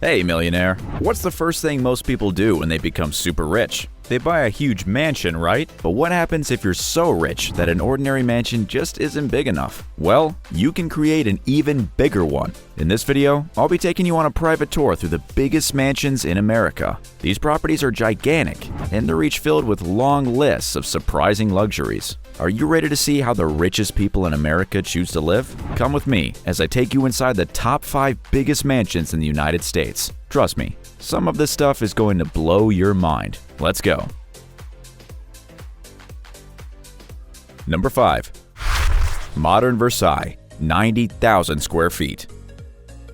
Hey, millionaire. What's the first thing most people do when they become super rich? They buy a huge mansion, right? But what happens if you're so rich that an ordinary mansion just isn't big enough? Well, you can create an even bigger one. In this video, I'll be taking you on a private tour through the biggest mansions in America. These properties are gigantic, and they're each filled with long lists of surprising luxuries. Are you ready to see how the richest people in America choose to live? Come with me as I take you inside the top 5 biggest mansions in the United States. Trust me, some of this stuff is going to blow your mind. Let's go. Number 5. Modern Versailles, 90,000 square feet.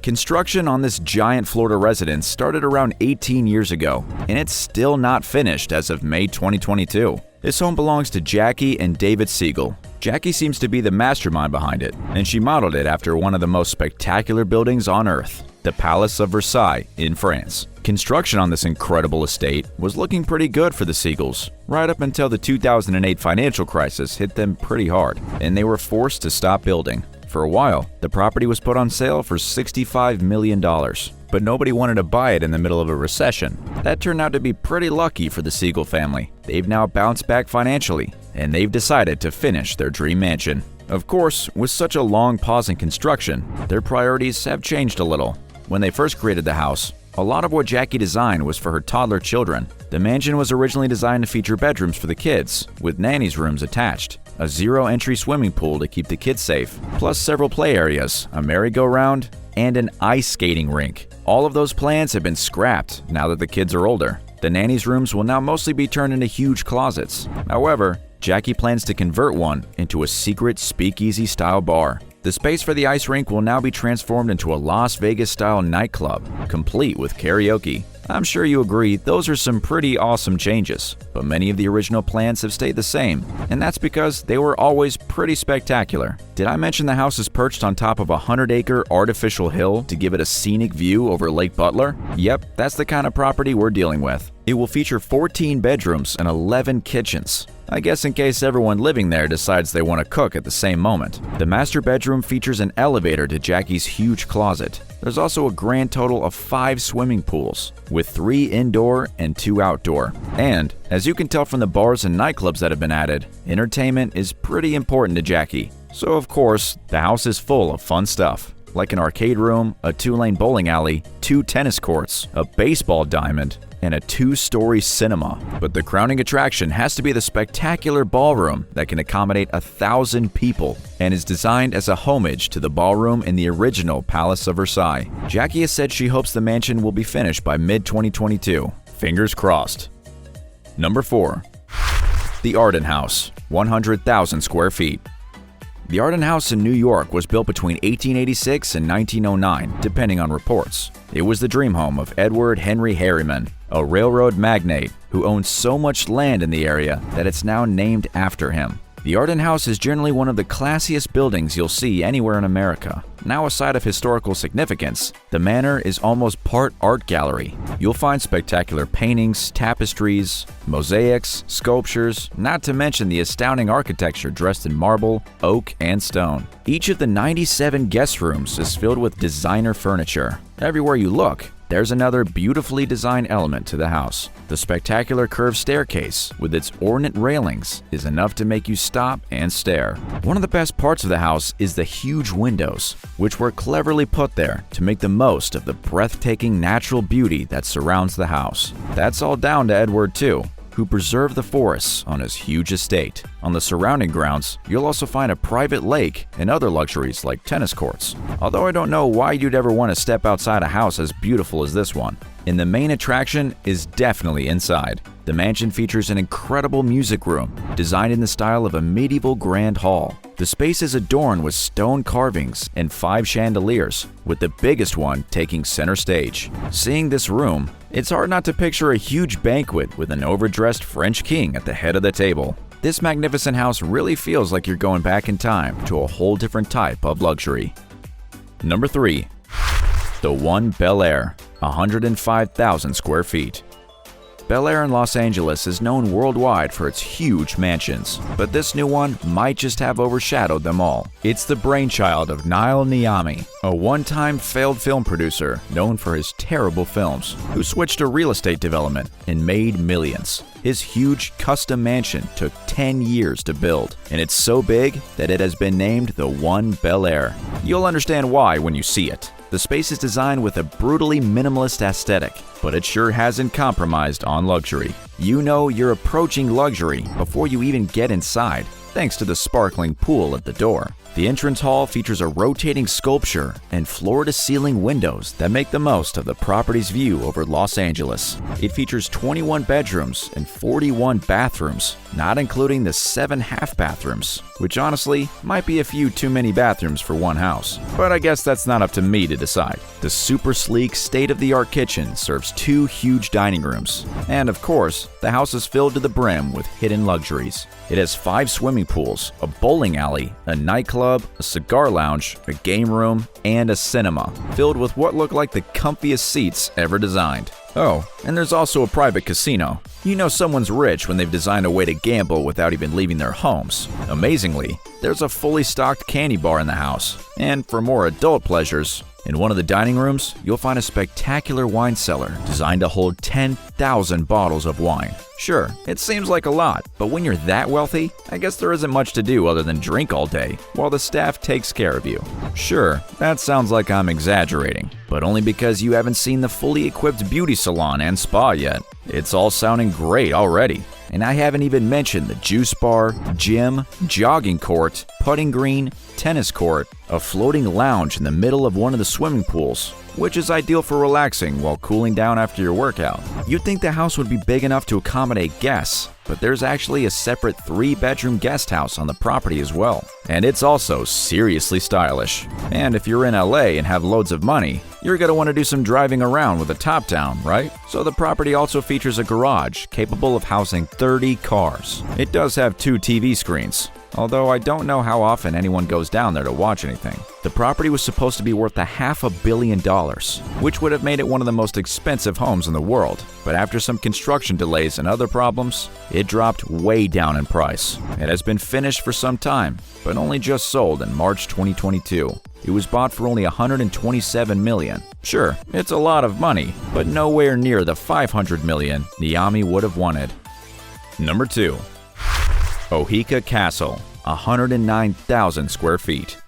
Construction on this giant Florida residence started around 18 years ago, and it's still not finished as of May 2022. This home belongs to Jackie and David Siegel. Jackie seems to be the mastermind behind it, and she modeled it after one of the most spectacular buildings on Earth, the Palace of Versailles in France. Construction on this incredible estate was looking pretty good for the Siegels, right up until the 2008 financial crisis hit them pretty hard, and they were forced to stop building. For a while, the property was put on sale for $65 million, but nobody wanted to buy it in the middle of a recession. That turned out to be pretty lucky for the Siegel family. They've now bounced back financially, and they've decided to finish their dream mansion. Of course, with such a long pause in construction, their priorities have changed a little. When they first created the house, a lot of what Jackie designed was for her toddler children. The mansion was originally designed to feature bedrooms for the kids, with nanny's rooms attached, a zero-entry swimming pool to keep the kids safe, plus several play areas, a merry-go-round, and an ice skating rink. All of those plans have been scrapped now that the kids are older. The nanny's rooms will now mostly be turned into huge closets. However, Jackie plans to convert one into a secret speakeasy-style bar. The space for the ice rink will now be transformed into a Las Vegas-style nightclub, complete with karaoke. I'm sure you agree those are some pretty awesome changes, but many of the original plans have stayed the same, and that's because they were always pretty spectacular. Did I mention the house is perched on top of a 100-acre artificial hill to give it a scenic view over Lake Butler? Yep, that's the kind of property we're dealing with. It will feature 14 bedrooms and 11 kitchens. I guess in case everyone living there decides they want to cook at the same moment. The master bedroom features an elevator to Jackie's huge closet. There's also a grand total of 5 swimming pools, with 3 indoor and 2 outdoor. And, as you can tell from the bars and nightclubs that have been added, entertainment is pretty important to Jackie. So of course, the house is full of fun stuff, like an arcade room, a 2-lane bowling alley, 2 tennis courts, a baseball diamond, and a 2-story cinema. But the crowning attraction has to be the spectacular ballroom that can accommodate 1,000 people and is designed as a homage to the ballroom in the original Palace of Versailles. Jackie has said she hopes the mansion will be finished by mid-2022. Fingers crossed. Number 4. The Arden House, 100,000 square feet. The Arden House in New York was built between 1886 and 1909, depending on reports. It was the dream home of Edward Henry Harriman, a railroad magnate who owned so much land in the area that it's now named after him. The Arden House is generally one of the classiest buildings you'll see anywhere in America. Now, aside of historical significance, the manor is almost part art gallery. You'll find spectacular paintings, tapestries, mosaics, sculptures, not to mention the astounding architecture dressed in marble, oak, and stone. Each of the 97 guest rooms is filled with designer furniture. Everywhere you look, there's another beautifully designed element to the house. The spectacular curved staircase, with its ornate railings, is enough to make you stop and stare. One of the best parts of the house is the huge windows, which were cleverly put there to make the most of the breathtaking natural beauty that surrounds the house. That's all down to Edward too, who preserved the forests on his huge estate. On the surrounding grounds, you'll also find a private lake and other luxuries like tennis courts. Although I don't know why you'd ever want to step outside a house as beautiful as this one. And the main attraction is definitely inside. The mansion features an incredible music room, designed in the style of a medieval grand hall. The space is adorned with stone carvings and 5 chandeliers, with the biggest one taking center stage. Seeing this room, it's hard not to picture a huge banquet with an overdressed French king at the head of the table. This magnificent house really feels like you're going back in time to a whole different type of luxury. Number 3. The One Bel Air, 105,000 square feet. Bel Air in Los Angeles is known worldwide for its huge mansions, but this new one might just have overshadowed them all. It's the brainchild of Niall Niami, a one-time failed film producer known for his terrible films, who switched to real estate development and made millions. His huge custom mansion took 10 years to build, and it's so big that it has been named the One Bel Air. You'll understand why when you see it. The space is designed with a brutally minimalist aesthetic, but it sure hasn't compromised on luxury. You know you're approaching luxury before you even get inside, thanks to the sparkling pool at the door. The entrance hall features a rotating sculpture and floor-to-ceiling windows that make the most of the property's view over Los Angeles. It features 21 bedrooms and 41 bathrooms, not including the 7 half bathrooms, which honestly might be a few too many bathrooms for one house. But I guess that's not up to me to decide. The super sleek, state-of-the-art kitchen serves 2 huge dining rooms. And of course, the house is filled to the brim with hidden luxuries. It has 5 swimming pools, a bowling alley, a nightclub, a cigar lounge, a game room, and a cinema, filled with what look like the comfiest seats ever designed. Oh, and there's also a private casino. You know someone's rich when they've designed a way to gamble without even leaving their homes. Amazingly, there's a fully stocked candy bar in the house. And for more adult pleasures, in one of the dining rooms, you'll find a spectacular wine cellar designed to hold 10,000 bottles of wine. Sure, it seems like a lot, but when you're that wealthy, I guess there isn't much to do other than drink all day, while the staff takes care of you. Sure, that sounds like I'm exaggerating, but only because you haven't seen the fully equipped beauty salon and spa yet. It's all sounding great already. And I haven't even mentioned the juice bar, gym, jogging court, putting green, tennis court, a floating lounge in the middle of one of the swimming pools, which is ideal for relaxing while cooling down after your workout. You'd think the house would be big enough to accommodate guests, but there's actually a separate 3-bedroom guest house on the property as well. And it's also seriously stylish. And if you're in LA and have loads of money, you're gonna want to do some driving around with the top down, right? So the property also features a garage capable of housing 30 cars. It does have 2 TV screens, although I don't know how often anyone goes down there to watch anything. The property was supposed to be worth $500 million, which would have made it one of the most expensive homes in the world. But after some construction delays and other problems, it dropped way down in price. It has been finished for some time, but only just sold in March 2022. It was bought for only $127 million. Sure, it's a lot of money, but nowhere near the $500 million Niami would have wanted. Number 2. Oheka Castle, 109,000 square feet.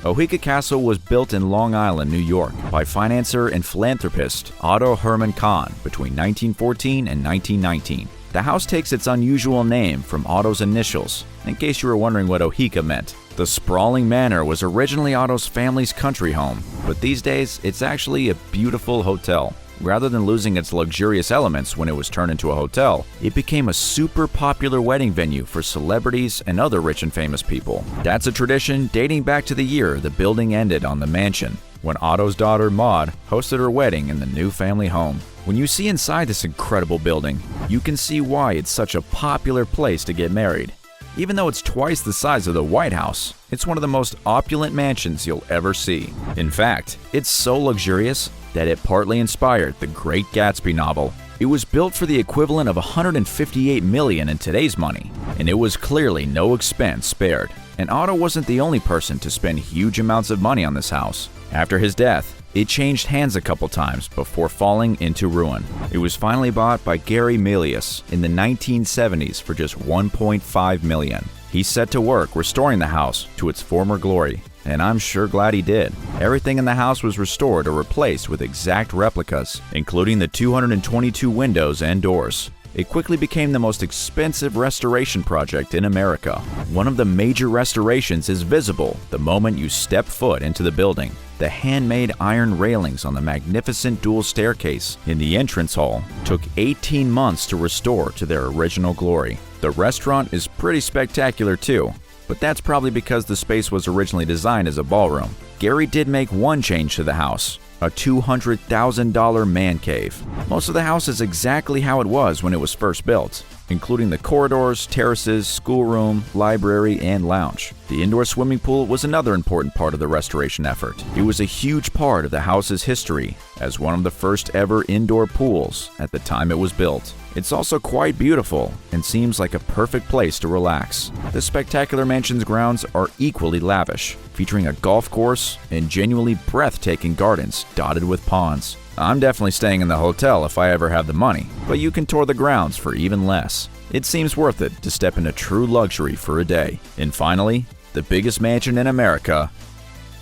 Oheka Castle was built in Long Island, New York, by financier and philanthropist Otto Herman Kahn between 1914 and 1919. The house takes its unusual name from Otto's initials, in case you were wondering what Oheka meant. The sprawling manor was originally Otto's family's country home, but these days it's actually a beautiful hotel. Rather than losing its luxurious elements when it was turned into a hotel, it became a super popular wedding venue for celebrities and other rich and famous people. That's a tradition dating back to the year the building ended on the mansion, when Otto's daughter Maud hosted her wedding in the new family home. When you see inside this incredible building, you can see why it's such a popular place to get married. Even though it's twice the size of the White House, it's one of the most opulent mansions you'll ever see. In fact, it's so luxurious that it partly inspired the Great Gatsby novel. It was built for the equivalent of $158 million in today's money, and it was clearly no expense spared. And Otto wasn't the only person to spend huge amounts of money on this house. After his death, it changed hands a couple times before falling into ruin. It was finally bought by Gary Milius in the 1970s for just $1.5 million. He set to work restoring the house to its former glory, and I'm sure glad he did. Everything in the house was restored or replaced with exact replicas, including the 222 windows and doors. It quickly became the most expensive restoration project in America. One of the major restorations is visible the moment you step foot into the building. The handmade iron railings on the magnificent dual staircase in the entrance hall took 18 months to restore to their original glory. The restaurant is pretty spectacular too, but that's probably because the space was originally designed as a ballroom. Gary did make one change to the house, a $200,000 man cave. Most of the house is exactly how it was when it was first built. including the corridors, terraces, schoolroom, library, and lounge. The indoor swimming pool was another important part of the restoration effort. It was a huge part of the house's history as one of the first ever indoor pools at the time it was built. It's also quite beautiful and seems like a perfect place to relax. The spectacular mansion's grounds are equally lavish, featuring a golf course and genuinely breathtaking gardens dotted with ponds. I'm definitely staying in the hotel if I ever have the money, but you can tour the grounds for even less. It seems worth it to step into true luxury for a day. And finally, the biggest mansion in America.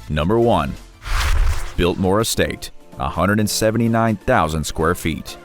Number 1. Biltmore Estate, 179,000 square feet.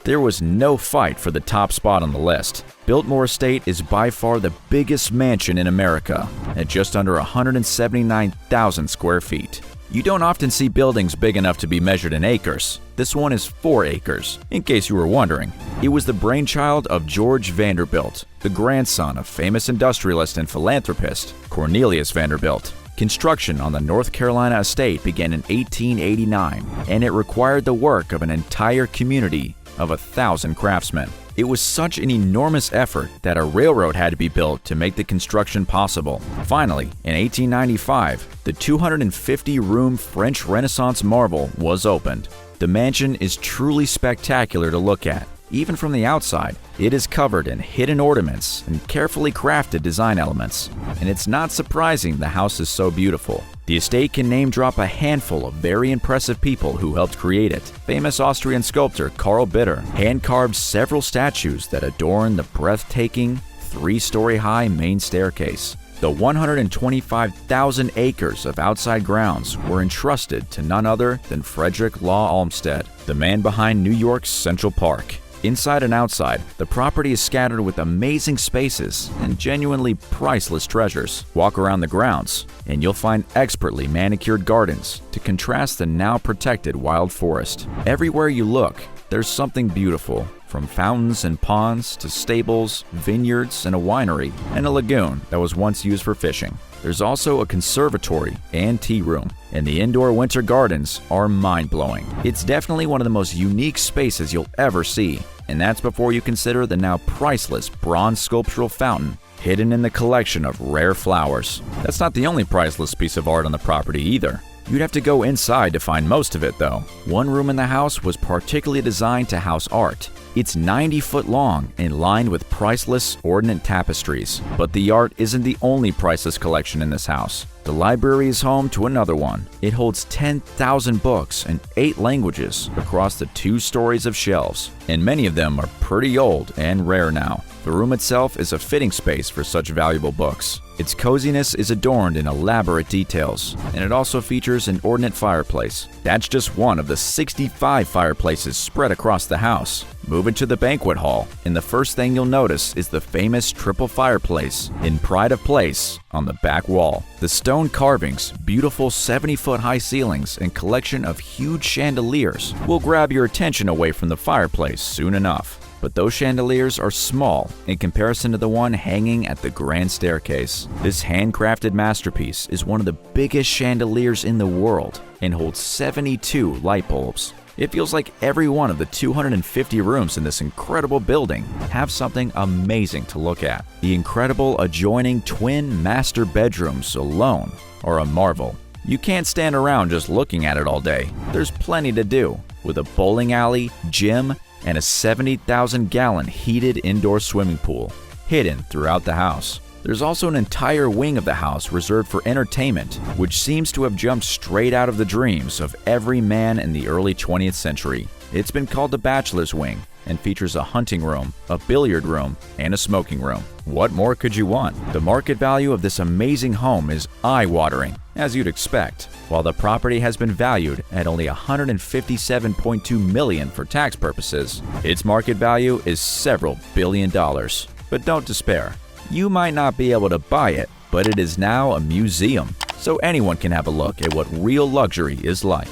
There was no fight for the top spot on the list. Biltmore Estate is by far the biggest mansion in America, at just under 179,000 square feet. You don't often see buildings big enough to be measured in acres. This one is 4 acres, in case you were wondering. It was the brainchild of George Vanderbilt, the grandson of famous industrialist and philanthropist Cornelius Vanderbilt. Construction on the North Carolina estate began in 1889, and it required the work of an entire community of 1,000 craftsmen. It was such an enormous effort that a railroad had to be built to make the construction possible. Finally, in 1895, the 250-room French Renaissance marvel was opened. The mansion is truly spectacular to look at. Even from the outside, it is covered in hidden ornaments and carefully crafted design elements. And it's not surprising the house is so beautiful. The estate can name drop a handful of very impressive people who helped create it. Famous Austrian sculptor Karl Bitter hand-carved several statues that adorn the breathtaking 3-story high main staircase. The 125,000 acres of outside grounds were entrusted to none other than Frederick Law Olmsted, the man behind New York's Central Park. Inside and outside, the property is scattered with amazing spaces and genuinely priceless treasures. Walk around the grounds, and you'll find expertly manicured gardens to contrast the now protected wild forest. Everywhere you look, there's something beautiful, from fountains and ponds to stables, vineyards, and a winery, and a lagoon that was once used for fishing. There's also a conservatory and tea room, and the indoor winter gardens are mind-blowing. It's definitely one of the most unique spaces you'll ever see, and that's before you consider the now priceless bronze sculptural fountain hidden in the collection of rare flowers. That's not the only priceless piece of art on the property either. You'd have to go inside to find most of it, though. One room in the house was particularly designed to house art. It's 90 foot long and lined with priceless ornate tapestries. But the art isn't the only priceless collection in this house. The library is home to another one. It holds 10,000 books in 8 languages across the 2 stories of shelves, and many of them are pretty old and rare now. The room itself is a fitting space for such valuable books. Its coziness is adorned in elaborate details, and it also features an ornate fireplace. That's just one of the 65 fireplaces spread across the house. Move into the banquet hall, and the first thing you'll notice is the famous triple fireplace in pride of place on the back wall. The stone carvings, beautiful 70-foot high ceilings, and collection of huge chandeliers will grab your attention away from the fireplace soon enough. But those chandeliers are small in comparison to the one hanging at the grand staircase. This handcrafted masterpiece is one of the biggest chandeliers in the world and holds 72 light bulbs. It feels like every one of the 250 rooms in this incredible building have something amazing to look at. The incredible adjoining twin master bedrooms alone are a marvel. You can't stand around just looking at it all day. There's plenty to do, with a bowling alley, gym, and a 70,000-gallon heated indoor swimming pool hidden throughout the house. There's also an entire wing of the house reserved for entertainment, which seems to have jumped straight out of the dreams of every man in the early 20th century. It's been called the bachelor's wing and features a hunting room, a billiard room, and a smoking room. What more could you want? The market value of this amazing home is eye-watering, as you'd expect. While the property has been valued at only $157.2 million for tax purposes, its market value is several billion dollars. But don't despair. You might not be able to buy it, but it is now a museum, so anyone can have a look at what real luxury is like.